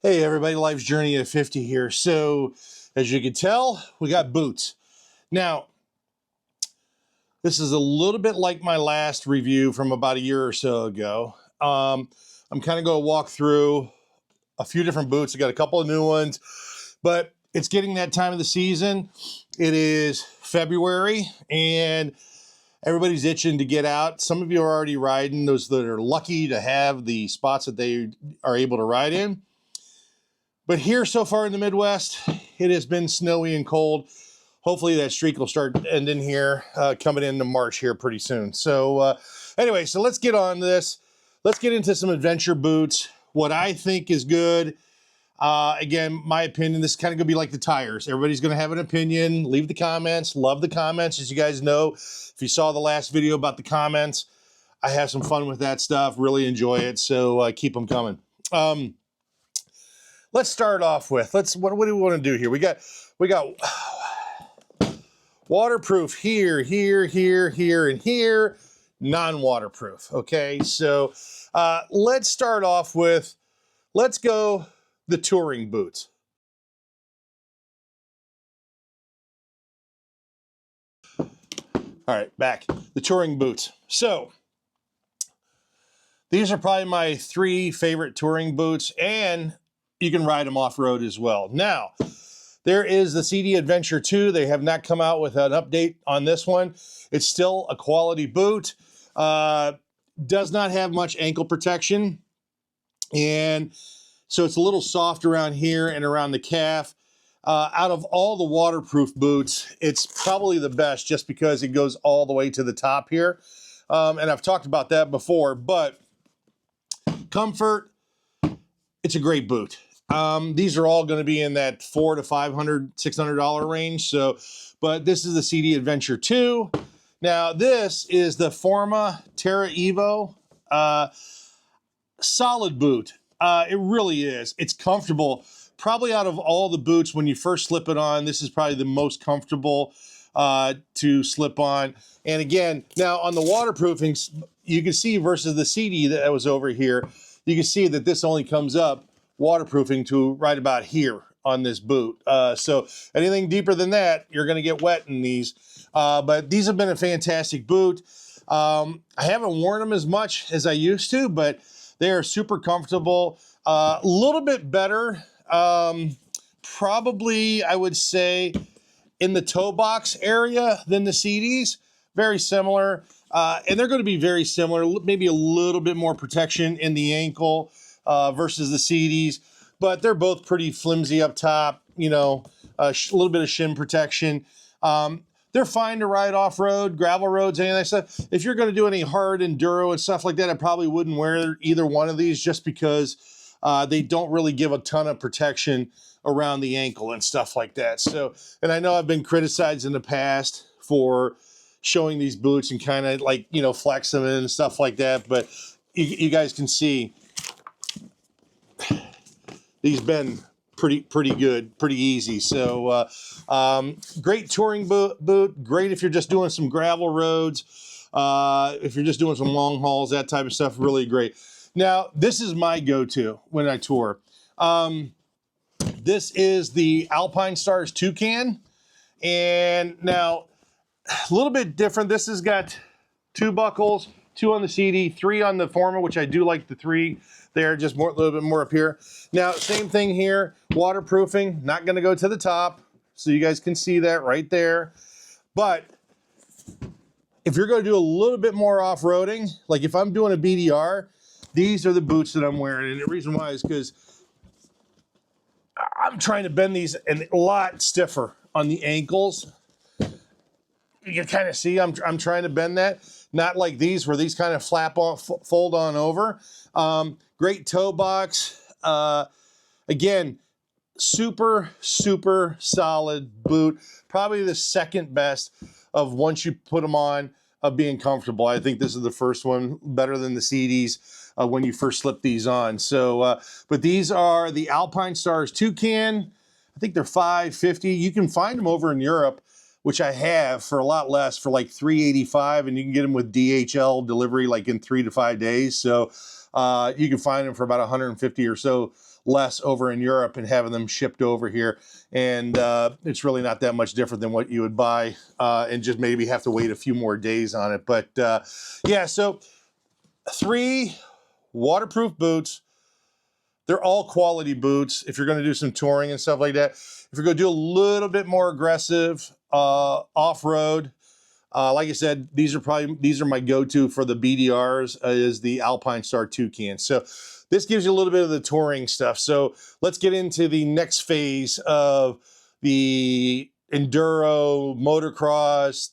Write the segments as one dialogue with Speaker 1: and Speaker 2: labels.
Speaker 1: Hey everybody, Life's Journey at 50 here. So, as you can tell, we got boots. Now, this is a little bit like my last review from about a year or so ago. I'm kind of going to walk through a few different boots. I got a couple of new ones, but it's getting that time of the season. It is February and everybody's itching to get out. Some of you are already riding, those that are lucky to have the spots that they are able to ride in. But here so far in the Midwest, it has been snowy and cold. Hopefully that streak will start ending here, coming into March here pretty soon. So anyway, so let's get on this. Let's get into some adventure boots. What I think is good. Again, my opinion, this is kind of gonna be like the tires. Everybody's gonna have an opinion. Leave the comments, love the comments. As you guys know, if you saw the last video about the comments, I have some fun with that stuff, really enjoy it. So keep them coming. Let's start off with, what do we want to do here? We got waterproof here, and here, non-waterproof, okay? So let's start off with, let's go the touring boots. All right, back, the touring boots. So these are probably my 3 favorite touring boots, and you can ride them off-road as well. Now, there is the CD Adventure 2. They have not come out with an update on this one. It's still a quality boot. Does not have much ankle protection. And so it's a little soft around here and around the calf. Out of all the waterproof boots, it's probably the best just because it goes all the way to the top here. And I've talked about that before, but comfort, it's a great boot. These are all going to be in that $400 to $500, $600 range. So, but this is the CD Adventure 2. Now, this is the Forma Terra Evo. Solid boot. It really is. It's comfortable. Probably out of all the boots, when you first slip it on, this is probably the most comfortable to slip on. And again, now on the waterproofing, you can see versus the CD that was over here, you can see that this only comes up waterproofing to right about here on this boot. So anything deeper than that, you're going to get wet in these. But these have been a fantastic boot. I haven't worn them as much as I used to, but they are super comfortable. A little bit better, probably I would say in the toe box area than the CDs. Very similar. And they're going to be very similar, maybe a little bit more protection in the ankle versus the CDs, but they're both pretty flimsy up top, you know, a little bit of shin protection. They're fine to ride off-road, gravel roads, any of that stuff. If you're going to do any hard enduro and stuff like that, I probably wouldn't wear either one of these just because they don't really give a ton of protection around the ankle and stuff like that. So, and I know I've been criticized in the past for showing these boots and kind of like, you know, flex them and stuff like that, but you guys can see these been pretty good, pretty easy. So great touring boot, great if you're just doing some gravel roads, if you're just doing some long hauls, that type of stuff, really great. Now, this is my go-to when I tour. This is the Alpine Stars Toucan, and now a little bit different. This has got 2 buckles, 2 on the CD, 3 on the Forma, which I do like the 3 there, just a little bit more up here. Now, same thing here, waterproofing, not going to go to the top, so you guys can see that right there. But if you're going to do a little bit more off-roading, like if I'm doing a BDR, these are the boots that I'm wearing. And the reason why is because I'm trying to bend these a lot stiffer on the ankles. You can kind of see I'm trying to bend that. Not like these where these kind of fold on over. Great toe box. Again, super solid boot. Probably the second best of once you put them on of being comfortable. I think this is the first one, better than the CDs when you first slip these on. So, but these are the Alpine Stars Toucan. I think they're $550. You can find them over in Europe, which I have for a lot less, for like $385, and you can get them with DHL delivery like in 3 to 5 days. So you can find them for about $150 or so less over in Europe and having them shipped over here. And it's really not that much different than what you would buy and just maybe have to wait a few more days on it. But yeah, so 3 waterproof boots. They're all quality boots if you're going to do some touring and stuff like that. If you're going to do a little bit more aggressive off-road, like I said, these are my go-to for the BDRs is the Alpine Star Toucan. So this gives you a little bit of the touring stuff. So let's get into the next phase of the Enduro, motocross,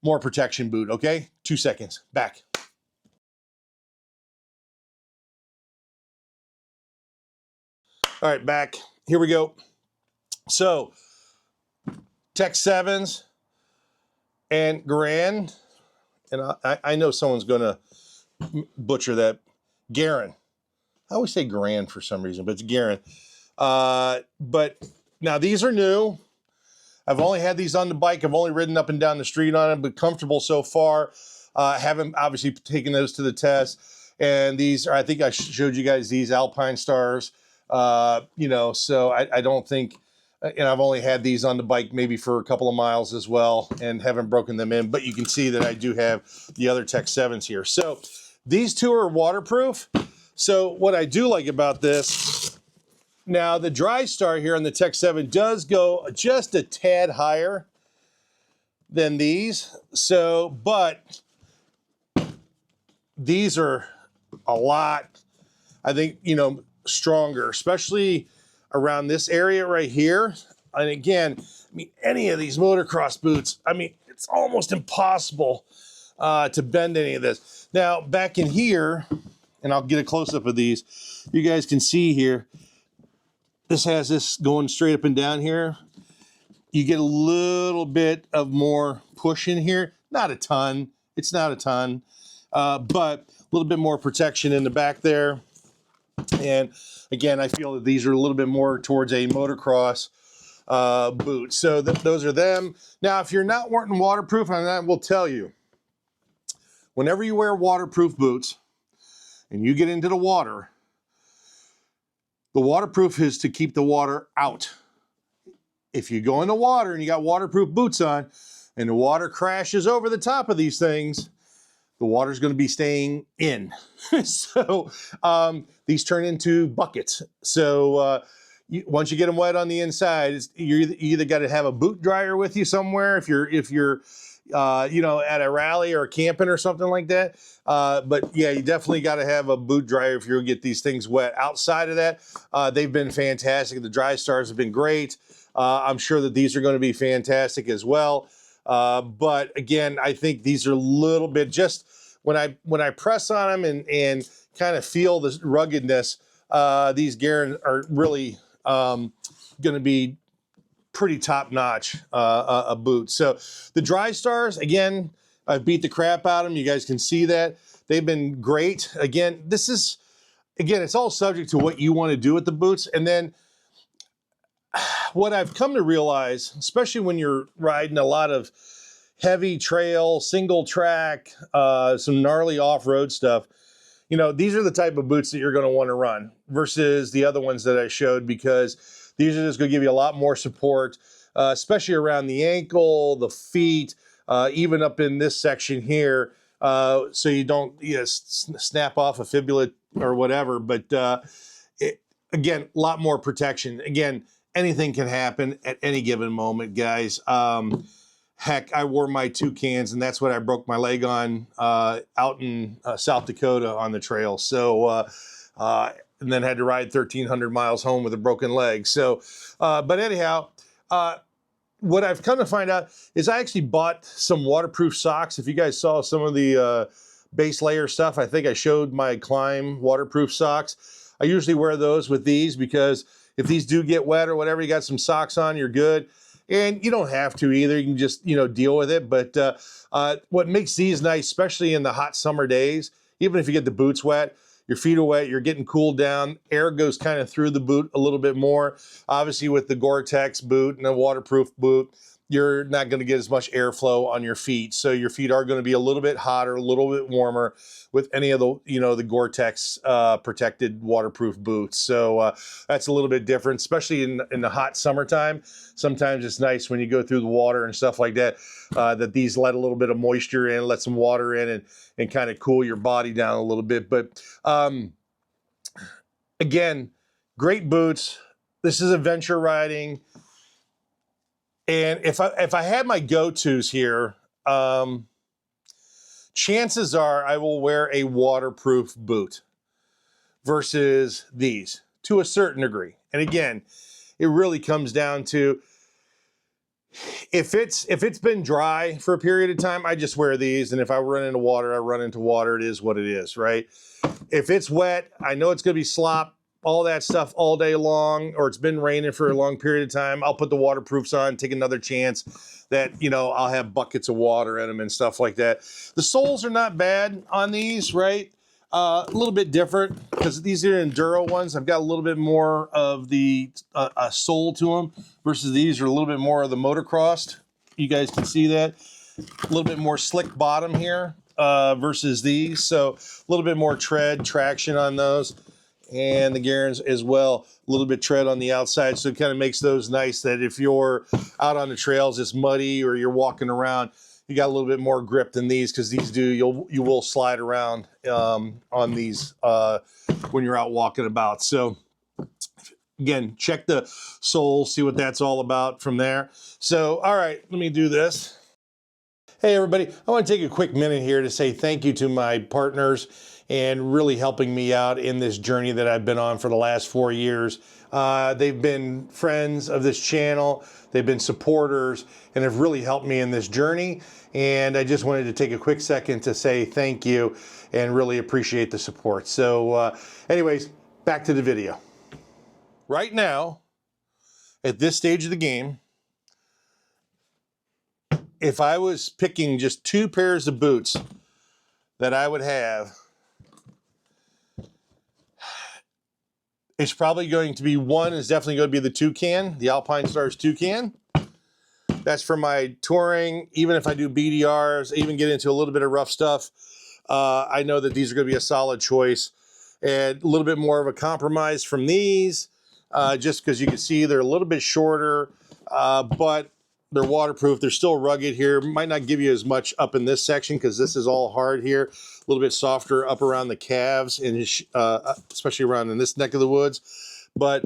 Speaker 1: more protection boot, okay? 2 seconds, back. All right, back. Here we go. So, Tech 7s and Garand, and I know someone's going to butcher that. Garand. I always say Garand for some reason, but it's Garand. But now these are new. I've only had these on the bike. I've only ridden up and down the street on them, but comfortable so far. Haven't obviously taken those to the test. And these are, I think I showed you guys these Alpine Stars. You know, so I don't think, and I've only had these on the bike maybe for a couple of miles as well and haven't broken them in, but you can see that I do have the other Tech 7s here. So these 2 are waterproof. So what I do like about this, now the Dry Star here on the Tech 7 does go just a tad higher than these. So, but these are a lot, I think, you know, stronger, especially around this area right here. And again, I mean, any of these motocross boots, I mean, it's almost impossible to bend any of this. Now, back in here, and I'll get a close-up of these, you guys can see here, this has this going straight up and down here. You get a little bit of more push in here. Not a ton. It's not a ton. But a little bit more protection in the back there. And again, I feel that these are a little bit more towards a motocross boot. So those are them. Now, if you're not wanting waterproof, and I will tell you, whenever you wear waterproof boots and you get into the waterproof is to keep the water out. If you go in the water and you got waterproof boots on and the water crashes over the top of these things, the water's going to be staying in. So these turn into buckets. So once you get them wet on the inside, you either got to have a boot dryer with you somewhere if you're you know, at a rally or camping or something like that. But yeah, you definitely got to have a boot dryer if you're going to get these things wet. Outside of that, they've been fantastic. The Dry Stars have been great. I'm sure that these are going to be fantastic as well. But again, I think these are a little bit, just when I press on them and kind of feel the ruggedness, these Garand are really going to be pretty top-notch a boot. So the Dry Stars, again, I've beat the crap out of them. You guys can see that. They've been great. Again, it's all subject to what you want to do with the boots. And then what I've come to realize, especially when you're riding a lot of heavy trail, single track, some gnarly off-road stuff, you know, these are the type of boots that you're going to want to run versus the other ones that I showed, because these are just going to give you a lot more support, especially around the ankle, the feet, even up in this section here, so you don't snap off a fibula or whatever. But again, a lot more protection. Again, anything can happen at any given moment, guys. Heck, I wore my Toucans, and that's what I broke my leg on out in South Dakota on the trail. So, and then had to ride 1,300 miles home with a broken leg. So, but anyhow, what I've come to find out is I actually bought some waterproof socks. If you guys saw some of the base layer stuff, I think I showed my Climb waterproof socks. I usually wear those with these because if these do get wet or whatever, you got some socks on, you're good. And you don't have to either. You can just, you know, deal with it. But what makes these nice, especially in the hot summer days, even if you get the boots wet, your feet are wet, you're getting cooled down, air goes kind of through the boot a little bit more. Obviously with the gore-tex boot and a waterproof boot, you're not going to get as much airflow on your feet. So your feet are going to be a little bit hotter, a little bit warmer with any of the, the gore-tex protected waterproof boots. So that's a little bit different, especially in the hot summertime. Sometimes it's nice when you go through the water and stuff like that, that these let a little bit of moisture in, let some water in, and kind of cool your body down a little bit. But again, great boots. This is adventure riding. And if I had my go-tos here, chances are I will wear a waterproof boot versus these to a certain degree. And again, it really comes down to if it's been dry for a period of time, I just wear these. And if I run into water, I run into water. It is what it is, right? If it's wet, I know it's going to be slop, all that stuff all day long, or it's been raining for a long period of time, I'll put the waterproofs on, take another chance that, I'll have buckets of water in them and stuff like that. The soles are not bad on these, right? A little bit different because these are Enduro ones. I've got a little bit more of the sole to them versus these are a little bit more of the motocrossed. You guys can see that. A little bit more slick bottom here versus these. So a little bit more tread, traction on those. And the Garens as well, a little bit tread on the outside. So it kind of makes those nice that if you're out on the trails, it's muddy, or you're walking around, you got a little bit more grip than these, because these you will slide around on these when you're out walking about. So again, check the sole, see what that's all about from there. So, all right, let me do this. Hey everybody, I want to take a quick minute here to say thank you to my partners and really helping me out in this journey that I've been on for the last 4 years. They've been friends of this channel, they've been supporters, and have really helped me in this journey. And I just wanted to take a quick second to say thank you and really appreciate the support. So anyways, back to the video. Right now, at this stage of the game, if I was picking just 2 pairs of boots that I would have, it's probably going to be, one is definitely going to be the Toucan, the Alpinestars Toucan. That's for my touring. Even if I do BDRs, even get into a little bit of rough stuff, I know that these are going to be a solid choice. And a little bit more of a compromise from these, just because you can see they're a little bit shorter, but they're waterproof. They're still rugged here. Might not give you as much up in this section because this is all hard here. A little bit softer up around the calves, and especially around in this neck of the woods. But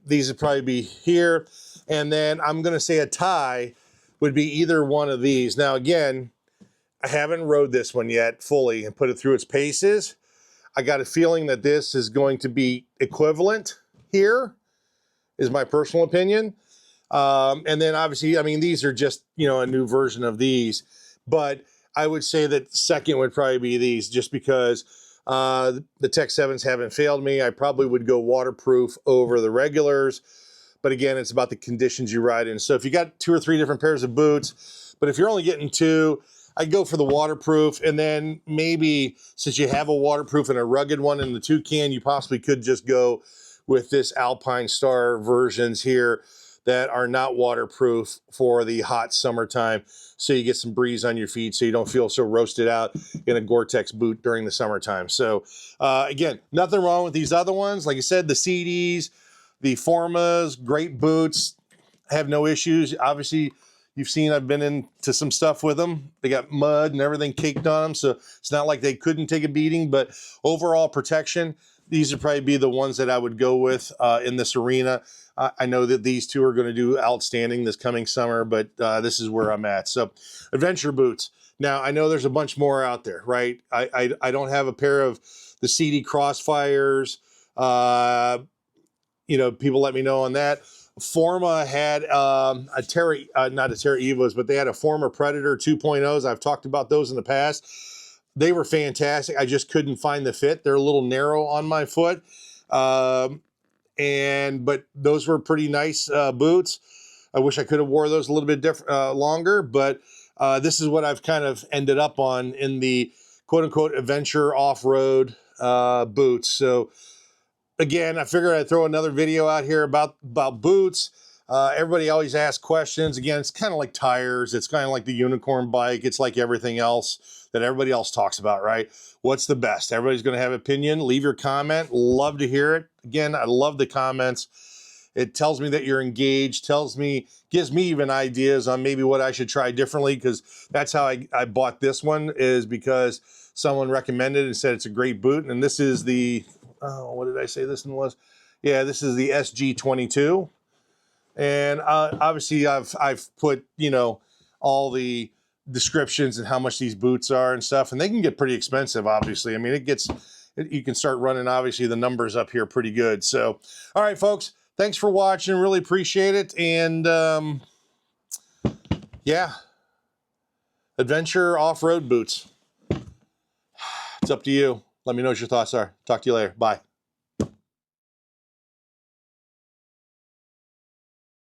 Speaker 1: these would probably be here. And then I'm going to say a tie would be either one of these. Now, again, I haven't rode this one yet fully and put it through its paces. I got a feeling that this is going to be equivalent here, is my personal opinion. And then obviously, I mean, these are just, a new version of these, but I would say that second would probably be these, just because the Tech 7s haven't failed me. I probably would go waterproof over the regulars, but again, it's about the conditions you ride in. So if you got 2 or 3 different pairs of boots, but if you're only getting 2, I'd go for the waterproof. And then maybe since you have a waterproof and a rugged one in the Toucan, you possibly could just go with this Alpinestar versions here that are not waterproof for the hot summertime, so you get some breeze on your feet so you don't feel so roasted out in a Gore-Tex boot during the summertime. So again, nothing wrong with these other ones. Like I said, the CDs, the Formas, great boots, have no issues. Obviously, you've seen I've been into some stuff with them. They got mud and everything caked on them, so it's not like they couldn't take a beating, but overall protection, these would probably be the ones that I would go with in this arena. I know that these 2 are going to do outstanding this coming summer, but this is where I'm at. So adventure boots. Now, I know there's a bunch more out there, right? I don't have a pair of the CD Crossfires. People let me know on that. Forma had a Terra, not a Terra Evos, but they had a Forma Predator 2.0s. I've talked about those in the past. They were fantastic. I just couldn't find the fit. They're a little narrow on my foot. But those were pretty nice boots. I wish I could have wore those a little bit longer, but this is what I've kind of ended up on in the quote-unquote adventure off-road boots. So again, I figured I'd throw another video out here about boots. Everybody always asks questions. Again, it's kind of like tires. It's kind of like the unicorn bike. It's like everything else that everybody else talks about, right? What's the best? Everybody's going to have an opinion. Leave your comment. Love to hear it. Again, I love the comments. It tells me that you're engaged, gives me even ideas on maybe what I should try differently, because that's how I bought this one, is because someone recommended it and said it's a great boot. And this is the, what did I say this one was? Yeah, this is the SG22. And obviously I've put, you know, all the descriptions and how much these boots are and stuff, and they can get pretty expensive, obviously. I mean, you can start running, obviously, the numbers up here pretty good. So, all right, folks, thanks for watching. Really appreciate it. And yeah, adventure off-road boots. It's up to you. Let me know what your thoughts are. Talk to you later. Bye.